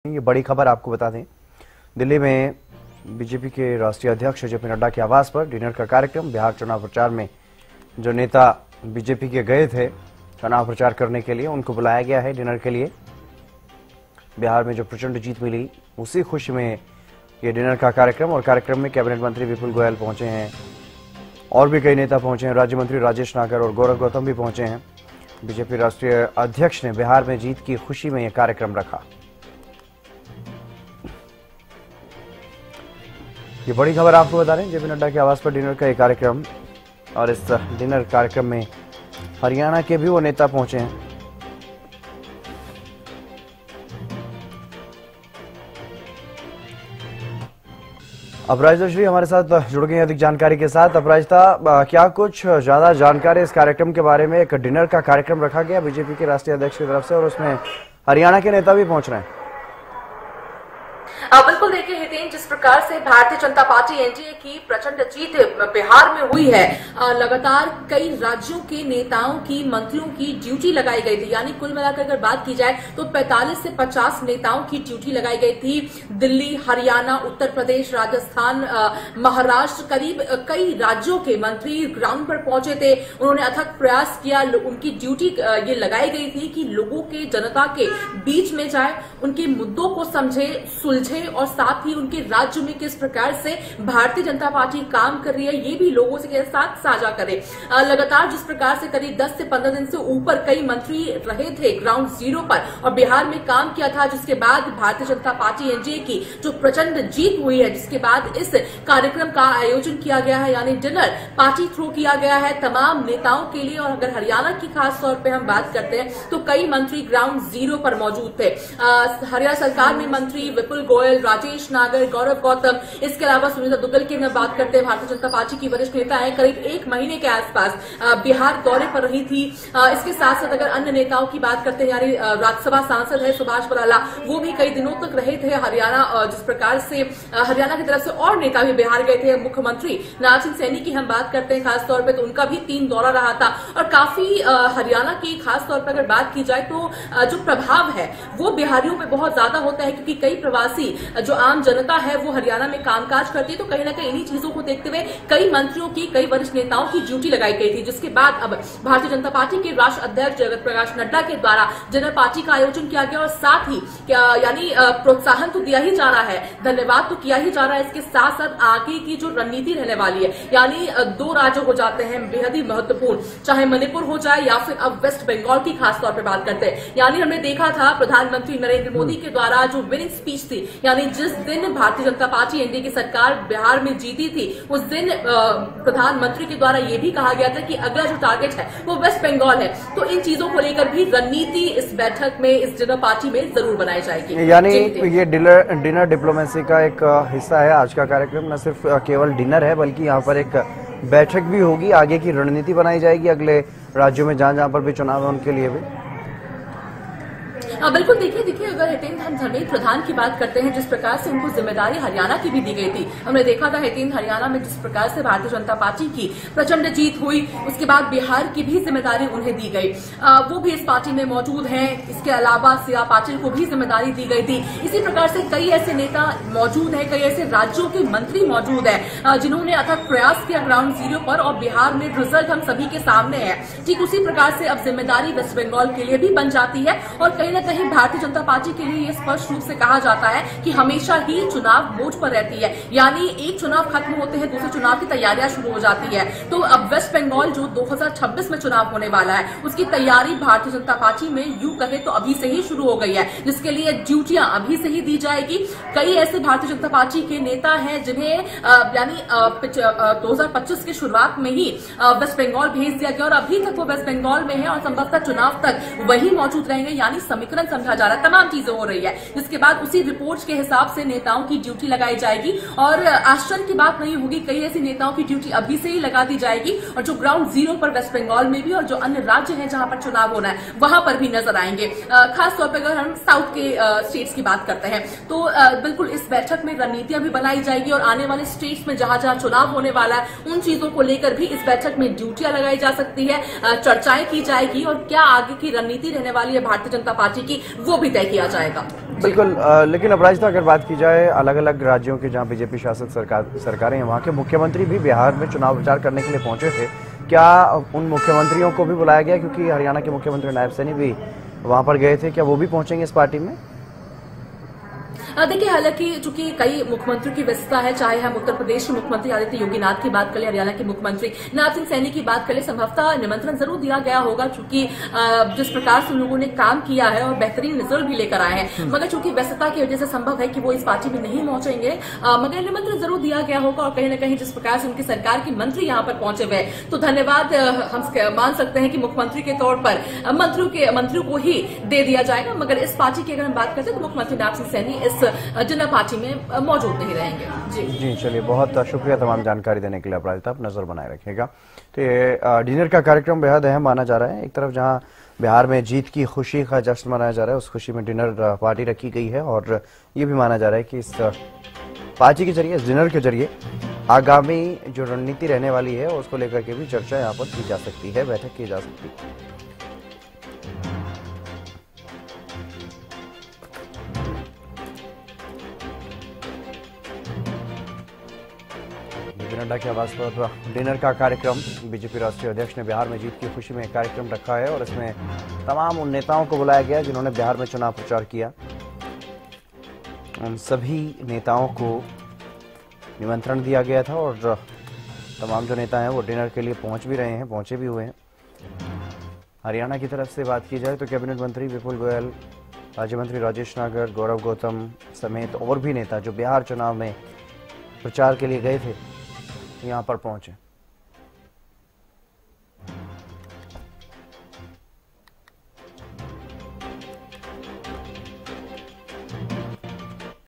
ये बड़ी खबर आपको बता दें, दिल्ली में बीजेपी के राष्ट्रीय अध्यक्ष जेपी नड्डा के आवास पर डिनर का कार्यक्रम। बिहार चुनाव प्रचार में जो नेता बीजेपी के गए थे चुनाव प्रचार करने के लिए, उनको बुलाया गया है डिनर के लिए। बिहार में जो प्रचंड जीत मिली उसी खुशी में ये डिनर का कार्यक्रम, और कार्यक्रम में कैबिनेट मंत्री विपुल गोयल पहुंचे हैं और भी कई नेता पहुंचे हैं। राज्य मंत्री राजेश नागर और गौरव गौतम भी पहुंचे हैं। बीजेपी राष्ट्रीय अध्यक्ष ने बिहार में जीत की खुशी में यह कार्यक्रम रखा। ये बड़ी खबर आपको बता रहे हैं, जेपी नड्डा के आवास पर डिनर का एक कार्यक्रम, और इस डिनर कार्यक्रम में हरियाणा के भी वो नेता पहुंचे हैं। अपराजिता श्री हमारे साथ जुड़ गए हैं अधिक जानकारी के साथ। अपराजिता, क्या कुछ ज्यादा जानकारी इस कार्यक्रम के बारे में? एक डिनर का कार्यक्रम रखा गया बीजेपी के राष्ट्रीय अध्यक्ष की तरफ से, और उसमें हरियाणा के नेता भी पहुंच रहे हैं। बिल्कुल, देखिए हितेन, जिस प्रकार से भारतीय जनता पार्टी एनडीए की प्रचंड जीत बिहार में हुई है, लगातार कई राज्यों के नेताओं की, मंत्रियों की ड्यूटी लगाई गई थी। यानी कुल मिलाकर अगर बात की जाए तो 45 से 50 नेताओं की ड्यूटी लगाई गई थी। दिल्ली, हरियाणा, उत्तर प्रदेश, राजस्थान, महाराष्ट्र, करीब कई राज्यों के मंत्री ग्राउंड पर पहुंचे थे। उन्होंने अथक प्रयास किया, उनकी ड्यूटी ये लगाई गई थी कि लोगों के, जनता के बीच में जाए, उनके मुद्दों को समझे, सुलझे, और साथ ही उनके राज्य में किस प्रकार से भारतीय जनता पार्टी काम कर रही है ये भी लोगों के साथ साझा करे। लगातार जिस प्रकार से करीब 10 से 15 दिन से ऊपर कई मंत्री रहे थे ग्राउंड जीरो पर और बिहार में काम किया था, जिसके बाद भारतीय जनता पार्टी एनडीए की जो प्रचंड जीत हुई है, जिसके बाद इस कार्यक्रम का आयोजन किया गया है। यानी डिनर पार्टी थ्रू किया गया है तमाम नेताओं के लिए। और अगर हरियाणा की खास तौर पर हम बात करते हैं तो कई मंत्री ग्राउंड जीरो पर मौजूद थे। हरियाणा सरकार में मंत्री विपुल गोयल, राजेश नागर, गौरव गौतम, इसके अलावा सुनीता दुग्गल की हम बात करते हैं, भारतीय जनता पार्टी की वरिष्ठ नेता है, करीब 1 महीने के आसपास बिहार दौरे पर रही थी। इसके साथ साथ अगर अन्य नेताओं की बात करते हैं, यानी राज्यसभा सांसद है सुभाष बराला, वो भी कई दिनों तक रहे थे हरियाणा। जिस प्रकार से हरियाणा की तरफ से और नेता भी बिहार गए थे। मुख्यमंत्री नारायण सिंह सैनी की हम बात करते हैं खासतौर पर, तो उनका भी 3 दौरा रहा था। और काफी हरियाणा की खासतौर पर अगर बात की जाए तो जो प्रभाव है वो बिहारियों में बहुत ज्यादा होता है, क्योंकि कई प्रवासी जो आम जनता है वो हरियाणा में कामकाज करती है। तो कहीं ना कहीं इन्हीं चीजों को देखते हुए कई मंत्रियों की, कई वरिष्ठ नेताओं की ड्यूटी लगाई गई थी, जिसके बाद अब भारतीय जनता पार्टी के राष्ट्रीय अध्यक्ष जगत प्रकाश नड्डा के द्वारा डिनर पार्टी का आयोजन किया गया। और साथ ही यानी प्रोत्साहन तो दिया ही जा रहा है, धन्यवाद तो किया ही जा रहा है। इसके साथ साथ आगे की जो रणनीति रहने वाली है, यानी 2 राज्य हो जाते हैं बेहद ही महत्वपूर्ण, चाहे मणिपुर हो जाए या फिर अब वेस्ट बंगाल की खासतौर पर बात करते हैं। यानी हमने देखा था प्रधानमंत्री नरेंद्र मोदी के द्वारा जो विनिंग स्पीच थी, यानी जिस दिन भारतीय जनता पार्टी एनडीए की सरकार बिहार में जीती थी, उस दिन प्रधानमंत्री के द्वारा यह भी कहा गया था कि अगला जो टारगेट है वो वेस्ट बंगाल है। तो इन चीजों को लेकर भी रणनीति इस बैठक में, इस डिनर पार्टी में जरूर बनाई जाएगी। यानी ये डिनर डिप्लोमेसी का एक हिस्सा है आज का कार्यक्रम। न सिर्फ केवल डिनर है, बल्कि यहाँ पर एक बैठक भी होगी, आगे की रणनीति बनाई जाएगी अगले राज्यों में जहां पर भी चुनाव है उनके लिए भी। बिल्कुल, देखिए अगर हितेंद्र हम धर्मेंद्र प्रधान की बात करते हैं, जिस प्रकार से उनको जिम्मेदारी हरियाणा की भी दी गई थी। हमने देखा था हितेंद्र, हरियाणा में जिस प्रकार से भारतीय जनता पार्टी की प्रचंड जीत हुई, उसके बाद बिहार की भी जिम्मेदारी उन्हें दी गई। वो भी इस पार्टी में मौजूद हैं। इसके अलावा सी.आर. पाटिल को भी जिम्मेदारी दी गई थी। इसी प्रकार से कई ऐसे नेता मौजूद है, कई ऐसे राज्यों के मंत्री मौजूद है जिन्होंने अथक प्रयास किया ग्राउंड जीरो पर, और बिहार में रिजल्ट हम सभी के सामने है। ठीक उसी प्रकार से अब जिम्मेदारी वेस्ट बंगाल के लिए भी बन जाती है। और कहीं न कहीं भारतीय जनता पार्टी के लिए यह स्पष्ट रूप से कहा जाता है कि हमेशा ही चुनाव मोड पर रहती है। यानी एक चुनाव खत्म होते हैं, दूसरे चुनाव की तैयारियां शुरू हो जाती है। तो अब वेस्ट बंगाल जो 2026 में चुनाव होने वाला है, उसकी तैयारी भारतीय जनता पार्टी में यूं कहे तो अभी से ही शुरू हो गई है, जिसके लिए ड्यूटियां अभी से ही दी जाएगी। कई ऐसे भारतीय जनता पार्टी के नेता हैं जिन्हें यानी 2025 की शुरुआत में ही वेस्ट बंगाल भेज दिया गया, और अभी तक वो वेस्ट बंगाल में है और संभवतः चुनाव तक वही मौजूद रहेंगे। यानी समीकरण समझा जा रहा है, तमाम चीजें हो रही है, जिसके बाद उसी रिपोर्ट के हिसाब से नेताओं की ड्यूटी लगाई जाएगी। और आश्चर्य की बात नहीं होगी, कई ऐसी नेताओं की ड्यूटी अभी से ही लगा दी जाएगी, और जो ग्राउंड जीरो पर वेस्ट बंगाल में भी और जो अन्य राज्य हैं जहां पर चुनाव होना है वहां पर भी नजर आएंगे। खासतौर पर अगर हम साउथ के स्टेट्स की बात करते हैं तो बिल्कुल इस बैठक में रणनीतियां भी बनाई जाएगी, और आने वाले स्टेट्स में जहां जहां चुनाव होने वाला है उन चीजों को लेकर भी इस बैठक में ड्यूटियां लगाई जा सकती है, चर्चाएं की जाएगी, और क्या आगे की रणनीति रहने वाली है भारतीय जनता पार्टी की वो भी तय किया जाएगा। बिल्कुल। लेकिन अपराजिता, अगर बात की जाए अलग अलग राज्यों के जहां बीजेपी शासित सरकारें हैं, वहां के मुख्यमंत्री भी बिहार में चुनाव प्रचार करने के लिए पहुंचे थे। क्या उन मुख्यमंत्रियों को भी बुलाया गया, क्योंकि हरियाणा के मुख्यमंत्री नायब सैनी भी वहां पर गए थे, क्या वो भी पहुंचेंगे इस पार्टी में? देखिए, हालांकि चूंकि कई मुख्यमंत्रियों की व्यस्तता है, चाहे हम उत्तर प्रदेश के मुख्यमंत्री आदित्य योगीनाथ की बात करें, हरियाणा के मुख्यमंत्री नायब सिंह सैनी की बात करें, संभवतः निमंत्रण जरूर दिया गया होगा, चूंकि जिस प्रकार से उन लोगों ने काम किया है और बेहतरीन रिजल्ट भी लेकर आए हैं। मगर चूंकि व्यस्तता की वजह से संभव है कि वो इस पार्टी में नहीं पहुंचेंगे, मगर निमंत्रण जरूर दिया गया होगा। और कहीं न कहीं जिस प्रकार से उनकी सरकार के मंत्री यहाँ पर पहुंचे हुए, तो धन्यवाद हम मान सकते हैं कि मुख्यमंत्री के तौर पर मंत्रियों को ही दे दिया जाएगा। मगर इस पार्टी की अगर हम बात करते हैं, तो मुख्यमंत्री नायब सिंह सैनी इस जनता पार्टी में मौजूद नहीं रहेंगे। जी चलिए, बहुत शुक्रिया तमाम जानकारी देने के लिए अपराजिता। आप नजर बनाए रखिएगा। तो ये डिनर का कार्यक्रम बेहद अहम माना जा रहा है। एक तरफ जहां बिहार में जीत की खुशी का जश्न मनाया जा रहा है, उस खुशी में डिनर पार्टी रखी गई है, और ये भी माना जा रहा है कि इस पार्टी के जरिए, इस डिनर के जरिए आगामी जो रणनीति रहने वाली है उसको लेकर के भी चर्चा यहाँ पर की जा सकती है, बैठक की जा सकती है। नड्डा के आवास पर डिनर का कार्यक्रम बीजेपी राष्ट्रीय अध्यक्ष ने बिहार में जीत की खुशी में कार्यक्रम रखा है, और इसमें तमाम उन नेताओं को बुलाया गया जिन्होंने बिहार में चुनाव प्रचार किया। उन सभी नेताओं को निमंत्रण दिया गया था, और तमाम जो नेता हैं वो डिनर के लिए पहुंच भी रहे हैं, पहुंचे भी हुए हैं। हरियाणा की तरफ से बात की जाए तो कैबिनेट मंत्री विपुल गोयल, राज्य मंत्री राजेश नागर, गौरव गौतम समेत और भी नेता जो बिहार चुनाव में प्रचार के लिए गए थे, यहाँ पर पहुंचे।